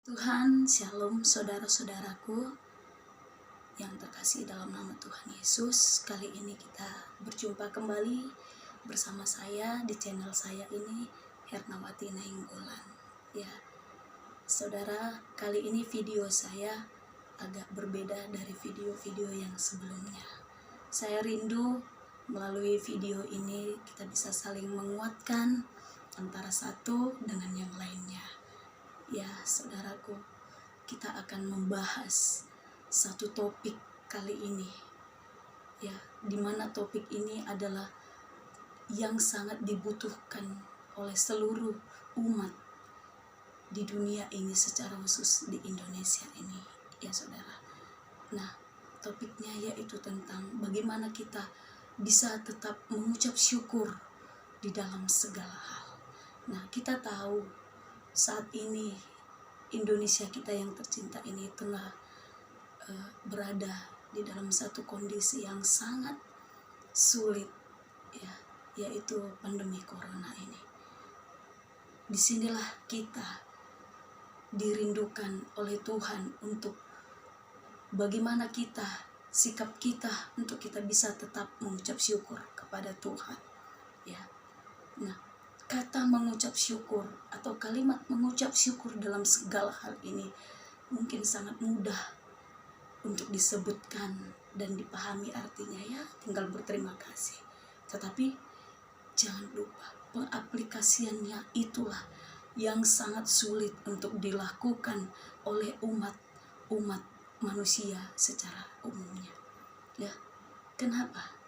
Tuhan, Shalom saudara-saudaraku yang terkasih dalam nama Tuhan Yesus. Kali ini kita berjumpa kembali bersama saya di channel saya ini, Hernawati Nainggolan. Ya, saudara, kali ini video saya agak berbeda dari video-video yang sebelumnya. Saya rindu melalui video ini kita bisa saling menguatkan antara satu dengan yang lainnya. Ya, saudaraku, kita akan membahas satu topik kali ini. Ya, dimana topik ini adalah yang sangat dibutuhkan oleh seluruh umat di dunia ini, secara khusus di Indonesia ini, ya saudara. Nah, topiknya yaitu tentang bagaimana kita bisa tetap mengucap syukur di dalam segala hal. Nah, kita tahu saat ini Indonesia kita yang tercinta ini tengah berada di dalam satu kondisi yang sangat sulit, ya, yaitu pandemi corona ini. Disinilah kita dirindukan oleh Tuhan untuk bagaimana kita, sikap kita untuk kita bisa tetap mengucap syukur kepada Tuhan, ya. Nah, kata mengucap syukur atau kalimat mengucap syukur dalam segala hal ini mungkin sangat mudah untuk disebutkan dan dipahami artinya, ya, tinggal berterima kasih. Tetapi jangan lupa pengaplikasiannya itulah yang sangat sulit untuk dilakukan oleh umat manusia secara umumnya. Ya, kenapa?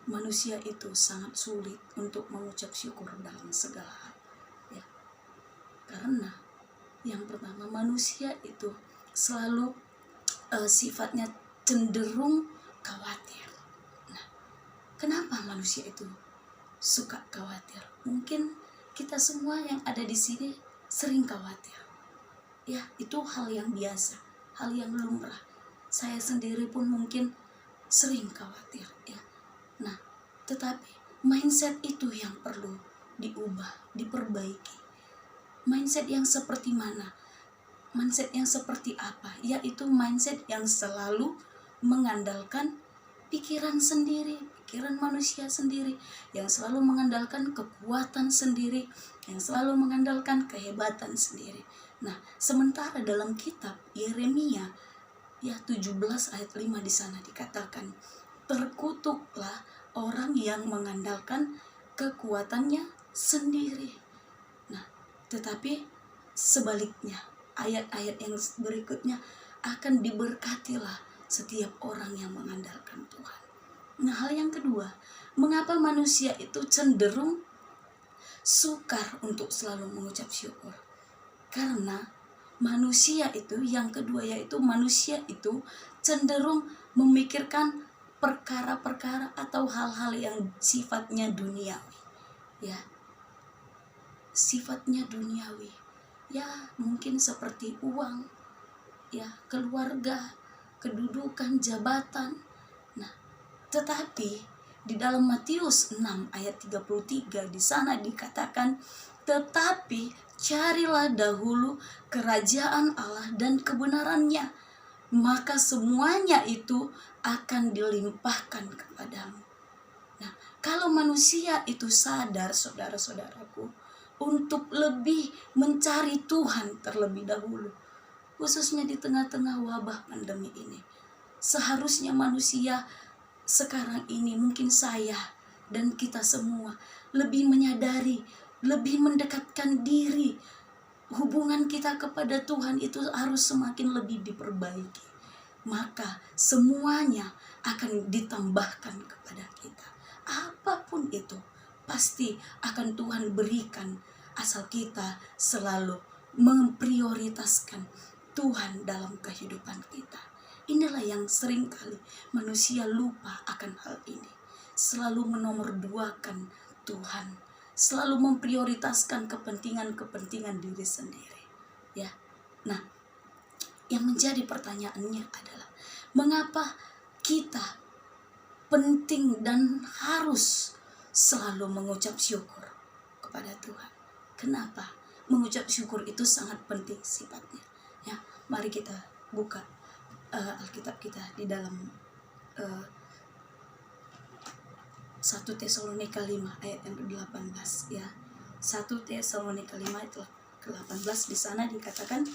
Manusia itu sangat sulit untuk mengucap syukur dalam segala hal, ya. Karena yang pertama, manusia itu selalu sifatnya cenderung khawatir. Nah, kenapa manusia itu suka khawatir? Mungkin kita semua yang ada di sini sering khawatir. Ya, itu hal yang biasa, hal yang lumrah. Saya sendiri pun mungkin sering khawatir, ya. Nah, tetapi mindset itu yang perlu diubah, diperbaiki. Mindset yang seperti mana? Mindset yang seperti apa? Yaitu mindset yang selalu mengandalkan pikiran sendiri, pikiran manusia sendiri, yang selalu mengandalkan kekuatan sendiri, yang selalu mengandalkan kehebatan sendiri. Nah, sementara dalam kitab Yeremia ya 17 ayat 5 di sana dikatakan, terkutuklah orang yang mengandalkan kekuatannya sendiri. Nah, tetapi sebaliknya, ayat-ayat yang berikutnya akan diberkatilah setiap orang yang mengandalkan Tuhan. Nah, hal yang kedua, mengapa manusia itu cenderung sukar untuk selalu mengucap syukur? Karena manusia itu, yang kedua yaitu manusia itu cenderung memikirkan perkara-perkara atau hal-hal yang sifatnya duniawi, ya, sifatnya duniawi, ya, mungkin seperti uang, ya, keluarga, kedudukan, jabatan. Nah, tetapi di dalam Matius 6 ayat 33 di sana dikatakan, tetapi carilah dahulu kerajaan Allah dan kebenarannya, maka semuanya itu akan dilimpahkan kepadamu. Nah, kalau manusia itu sadar, saudara-saudaraku, untuk lebih mencari Tuhan terlebih dahulu, khususnya di tengah-tengah wabah pandemi ini, seharusnya manusia sekarang ini, mungkin saya dan kita semua lebih menyadari, lebih mendekatkan diri. Hubungan kita kepada Tuhan itu harus semakin lebih diperbaiki. Maka semuanya akan ditambahkan kepada kita. Apapun itu pasti akan Tuhan berikan, asal kita selalu memprioritaskan Tuhan dalam kehidupan kita. Inilah yang seringkali manusia lupa akan hal ini. Selalu menomorduakan Tuhan, selalu memprioritaskan kepentingan-kepentingan diri sendiri, ya. Nah, yang menjadi pertanyaannya adalah, mengapa kita penting dan harus selalu mengucap syukur kepada Tuhan? Kenapa? Mengucap syukur itu sangat penting sifatnya, ya. Mari kita buka Alkitab kita di dalam 1 Tesalonika 5 ayat yang ke-18 ya. 1 Tesalonika 5 ayat ke-18, di sana dikatakan,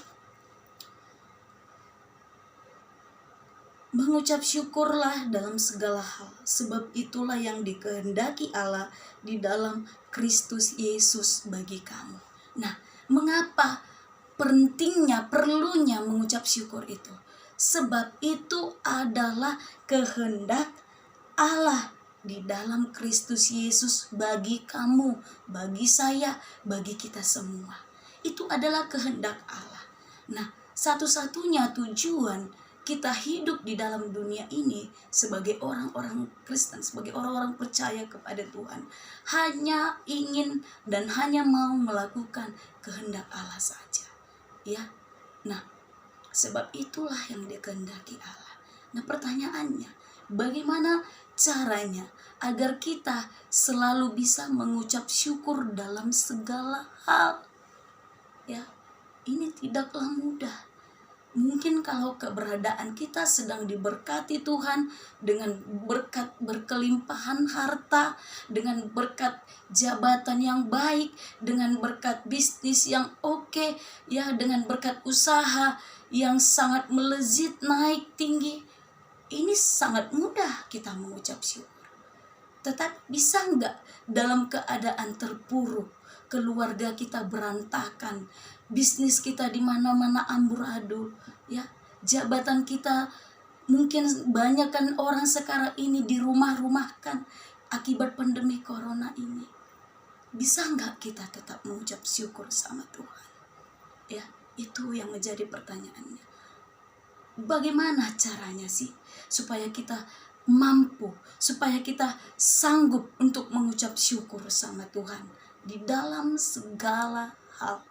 mengucap syukurlah dalam segala hal, sebab itulah yang dikehendaki Allah di dalam Kristus Yesus bagi kamu. Nah, mengapa perlunya mengucap syukur itu? Sebab itu adalah kehendak Allah di dalam Kristus Yesus bagi kamu, bagi saya, bagi kita semua. Itu adalah kehendak Allah. Nah, satu-satunya tujuan kita hidup di dalam dunia ini sebagai orang-orang Kristen, sebagai orang-orang percaya kepada Tuhan, hanya ingin dan hanya mau melakukan kehendak Allah saja. Ya. Nah, sebab itulah yang dikehendaki Allah. Nah, pertanyaannya, bagaimana caranya agar kita selalu bisa mengucap syukur dalam segala hal? Ya, ini tidaklah mudah. Mungkin kalau keberadaan kita sedang diberkati Tuhan dengan berkat berkelimpahan harta, dengan berkat jabatan yang baik, dengan berkat bisnis yang oke, ya, dengan berkat usaha yang sangat melezit naik tinggi, ini sangat mudah kita mengucap syukur. Tetapi bisa enggak dalam keadaan terpuruk, keluarga kita berantakan, bisnis kita di mana-mana amburadul, ya, jabatan kita mungkin banyak kan orang sekarang ini di rumah-rumahkan akibat pandemi corona ini. Bisa enggak kita tetap mengucap syukur sama Tuhan? Ya, itu yang menjadi pertanyaannya. Bagaimana caranya sih supaya kita mampu, supaya kita sanggup untuk mengucap syukur sama Tuhan di dalam segala hal?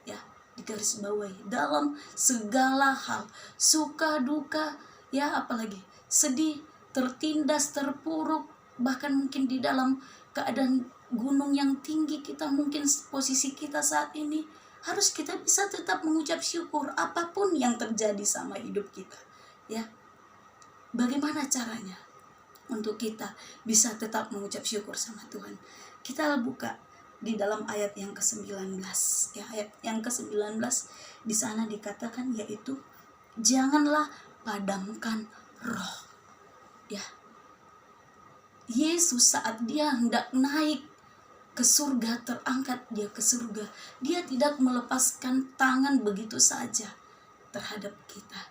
Ya, di garis bawahi, dalam segala hal, suka duka, ya, apalagi sedih, tertindas, terpuruk, bahkan mungkin di dalam keadaan gunung yang tinggi kita, mungkin posisi kita saat ini, harus kita bisa tetap mengucap syukur apapun yang terjadi sama hidup kita. Ya, bagaimana caranya untuk kita bisa tetap mengucap syukur sama Tuhan? Kita buka di dalam ayat yang ke-19, ya, ayat yang ke-19 di sana dikatakan, yaitu janganlah padamkan roh. Ya, Yesus saat dia hendak naik ke surga, terangkat dia ke surga, dia tidak melepaskan tangan begitu saja terhadap kita.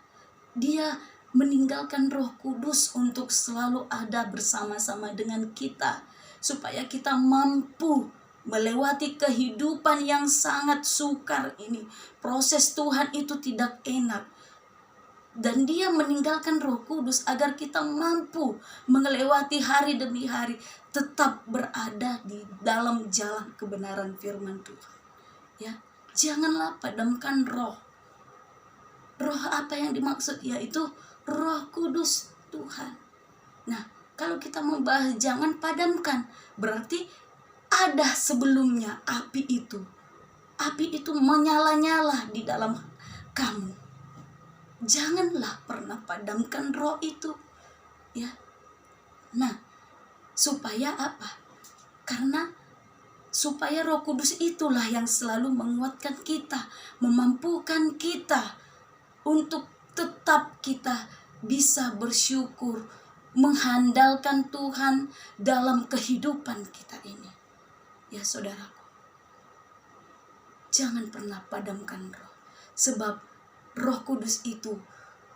Dia meninggalkan Roh Kudus untuk selalu ada bersama-sama dengan kita, supaya kita mampu melewati kehidupan yang sangat sukar ini. Proses Tuhan itu tidak enak, dan dia meninggalkan Roh Kudus agar kita mampu melewati hari demi hari, tetap berada di dalam jalan kebenaran firman Tuhan. Ya, janganlah padamkan roh. Roh apa yang dimaksud? Yaitu Roh Kudus Tuhan. Nah, kalau kita membahas jangan padamkan, berarti ada sebelumnya api itu. Api itu menyala-nyala di dalam kamu. Janganlah pernah padamkan roh itu. Ya. Nah, supaya apa? Karena supaya Roh Kudus itulah yang selalu menguatkan kita, memampukan kita untuk tetap kita bisa bersyukur, mengandalkan Tuhan dalam kehidupan kita ini. Ya saudaraku, jangan pernah padamkan roh, sebab Roh Kudus itu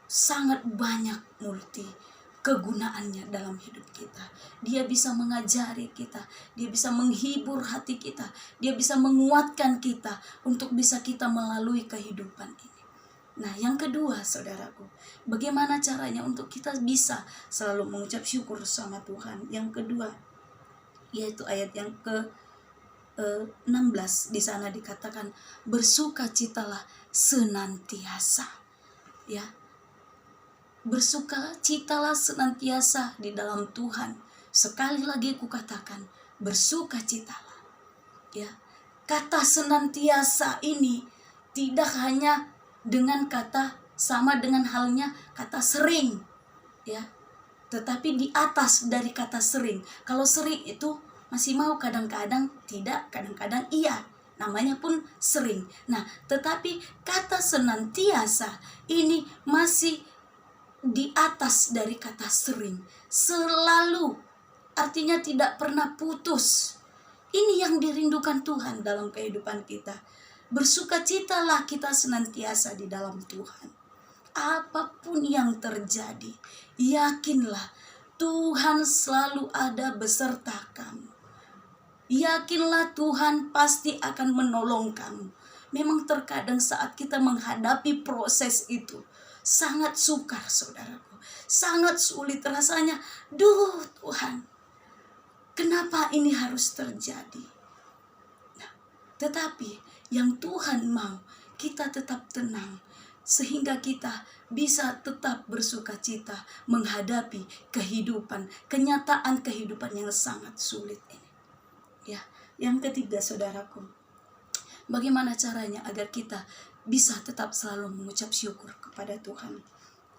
sangat banyak multi kegunaannya dalam hidup kita. Dia bisa mengajari kita, dia bisa menghibur hati kita, dia bisa menguatkan kita untuk bisa kita melalui kehidupan ini. Nah, yang kedua saudaraku, bagaimana caranya untuk kita bisa selalu mengucap syukur sama Tuhan? Yang kedua, yaitu ayat yang ke-16, di sana dikatakan bersukacitalah senantiasa. Ya, bersukacitalah senantiasa di dalam Tuhan. Sekali lagi kukatakan, bersukacitalah. Ya, kata senantiasa ini tidak hanya dengan kata, sama dengan halnya kata sering, ya. Tetapi di atas dari kata sering. Kalau sering itu masih mau, kadang-kadang tidak, kadang-kadang iya. Namanya pun sering. Nah, tetapi kata senantiasa ini masih di atas dari kata sering. Selalu, artinya tidak pernah putus. Ini yang dirindukan Tuhan dalam kehidupan kita. Bersukacitalah kita senantiasa di dalam Tuhan. Apapun yang terjadi, yakinlah Tuhan selalu ada beserta kamu. Yakinlah Tuhan pasti akan menolong kamu. Memang terkadang saat kita menghadapi proses itu sangat sukar, saudaraku. Sangat sulit rasanya. Duh Tuhan, kenapa ini harus terjadi? Nah, tetapi yang Tuhan mau, kita tetap tenang. Sehingga kita bisa tetap bersuka cita menghadapi kehidupan, kenyataan kehidupan yang sangat sulit ini. Ya, yang ketiga, saudaraku, bagaimana caranya agar kita bisa tetap selalu mengucap syukur kepada Tuhan?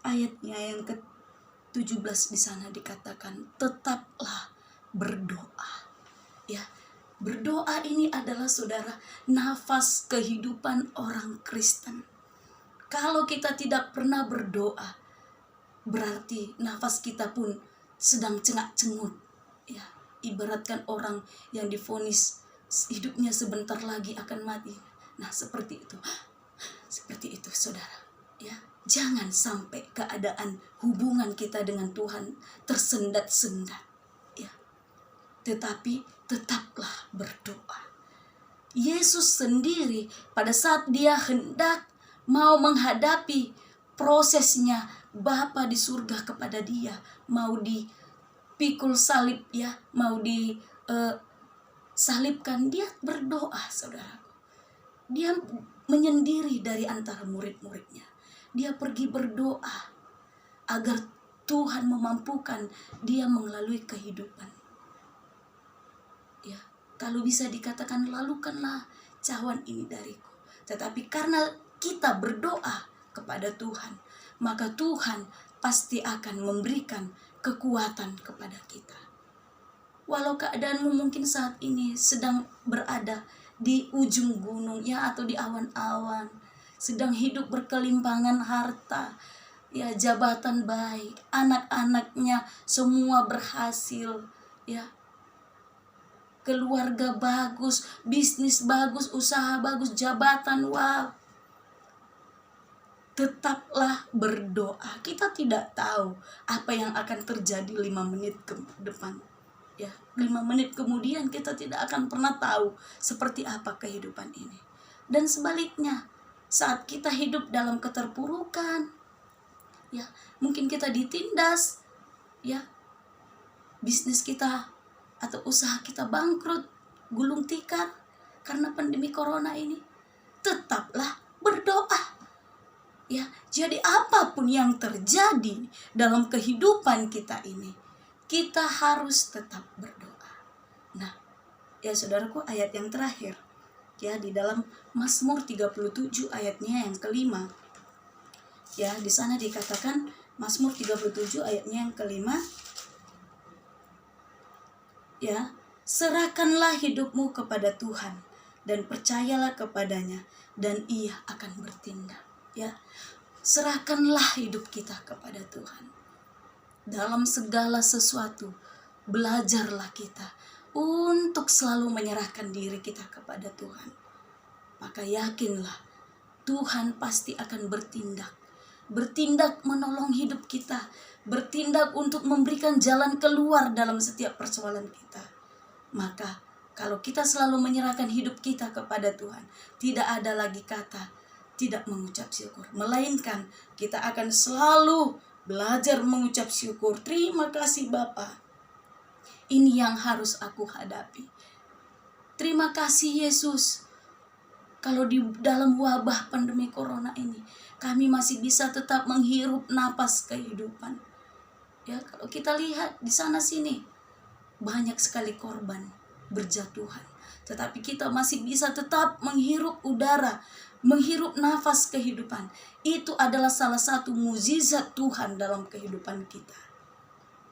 Ayatnya yang ke-17 di sana dikatakan, tetaplah berdoa. Ya, berdoa ini adalah, saudara, nafas kehidupan orang Kristen. Kalau kita tidak pernah berdoa, berarti nafas kita pun sedang cengak-cengut. Ya, ibaratkan orang yang divonis hidupnya sebentar lagi akan mati. Nah, seperti itu. Seperti itu, saudara. Ya, jangan sampai keadaan hubungan kita dengan Tuhan tersendat-sendat. Ya, tetapi tetaplah berdoa. Yesus sendiri pada saat dia hendak mau menghadapi prosesnya, Bapa di surga kepada dia, mau dipikul salib, ya, mau disalibkan, dia berdoa, saudara. Dia menyendiri dari antara murid-muridnya. Dia pergi berdoa agar Tuhan memampukan dia melalui kehidupan. Ya, kalau bisa dikatakan, lalukanlah cawan ini dariku. Tetapi karena kita berdoa kepada Tuhan, maka Tuhan pasti akan memberikan kekuatan kepada kita. Walau keadaanmu mungkin saat ini sedang berada di ujung gunung, ya, atau di awan-awan, sedang hidup berkelimpangan harta, ya, jabatan baik, anak-anaknya semua berhasil, ya, keluarga bagus, bisnis bagus, usaha bagus, jabatan, wow. Tetaplah berdoa. Kita tidak tahu apa yang akan terjadi 5 menit ke depan. Ya, 5 menit kemudian kita tidak akan pernah tahu seperti apa kehidupan ini. Dan sebaliknya, saat kita hidup dalam keterpurukan, ya, mungkin kita ditindas, ya, bisnis kita atau usaha kita bangkrut, gulung tikar karena pandemi corona ini. Tetaplah berdoa. Ya, jadi apapun yang terjadi dalam kehidupan kita ini, kita harus tetap berdoa. Nah, ya saudaraku, ayat yang terakhir, ya, di dalam Mazmur 37 ayatnya yang kelima. Ya, di sana dikatakan, Mazmur 37 ayatnya yang kelima, ya, serahkanlah hidupmu kepada Tuhan dan percayalah kepadanya dan Ia akan bertindak. Ya, serahkanlah hidup kita kepada Tuhan. Dalam segala sesuatu, belajarlah kita untuk selalu menyerahkan diri kita kepada Tuhan. Maka yakinlah, Tuhan pasti akan bertindak. Bertindak menolong hidup kita. Bertindak untuk memberikan jalan keluar dalam setiap persoalan kita. Maka kalau kita selalu menyerahkan hidup kita kepada Tuhan, tidak ada lagi kata tidak mengucap syukur, melainkan kita akan selalu belajar mengucap syukur. Terima kasih Bapa, ini yang harus aku hadapi. Terima kasih Yesus, kalau di dalam wabah pandemi corona ini kami masih bisa tetap menghirup napas kehidupan. Ya, kalau kita lihat di sana sini banyak sekali korban berjatuhan, tetapi kita masih bisa tetap menghirup udara, menghirup nafas kehidupan. Itu adalah salah satu mukjizat Tuhan dalam kehidupan kita.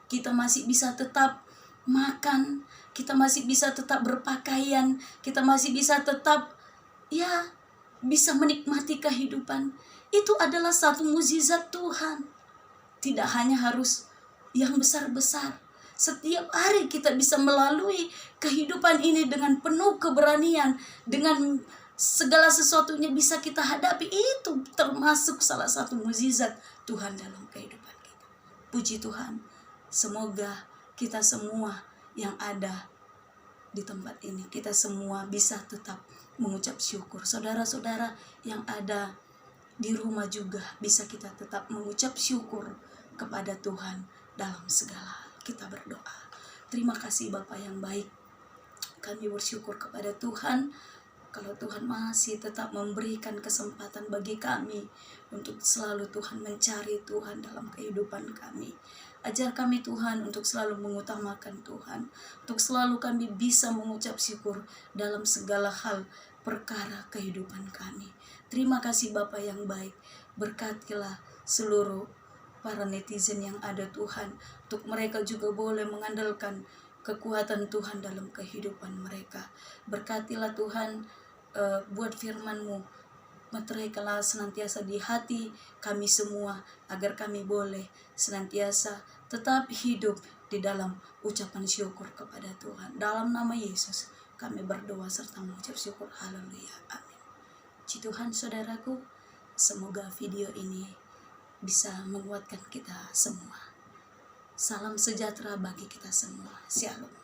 Kita masih bisa tetap makan, kita masih bisa tetap berpakaian, kita masih bisa tetap bisa menikmati kehidupan. Itu adalah satu mukjizat Tuhan. Tidak hanya harus yang besar-besar. Setiap hari kita bisa melalui kehidupan ini dengan penuh keberanian, dengan segala sesuatunya bisa kita hadapi. Itu termasuk salah satu mukjizat Tuhan dalam kehidupan kita. Puji Tuhan, semoga kita semua yang ada di tempat ini, kita semua bisa tetap mengucap syukur. Saudara-saudara yang ada di rumah juga bisa kita tetap mengucap syukur kepada Tuhan dalam segala hal. Kita berdoa. Terima kasih Bapa yang baik. Kami bersyukur kepada Tuhan kalau Tuhan masih tetap memberikan kesempatan bagi kami untuk selalu Tuhan mencari Tuhan dalam kehidupan kami. Ajar kami Tuhan untuk selalu mengutamakan Tuhan, untuk selalu kami bisa mengucap syukur dalam segala hal perkara kehidupan kami. Terima kasih Bapa yang baik. Berkatilah seluruh para netizen yang ada Tuhan, untuk mereka juga boleh mengandalkan kekuatan Tuhan dalam kehidupan mereka. Berkatilah Tuhan, buat firman-Mu meteraikanlah senantiasa di hati kami semua, agar kami boleh senantiasa tetap hidup di dalam ucapan syukur kepada Tuhan. Dalam nama Yesus kami berdoa serta mengucap syukur. Haleluya, amin. Puji Tuhan saudaraku, semoga video ini bisa menguatkan kita semua. Salam sejahtera bagi kita semua. Shalom.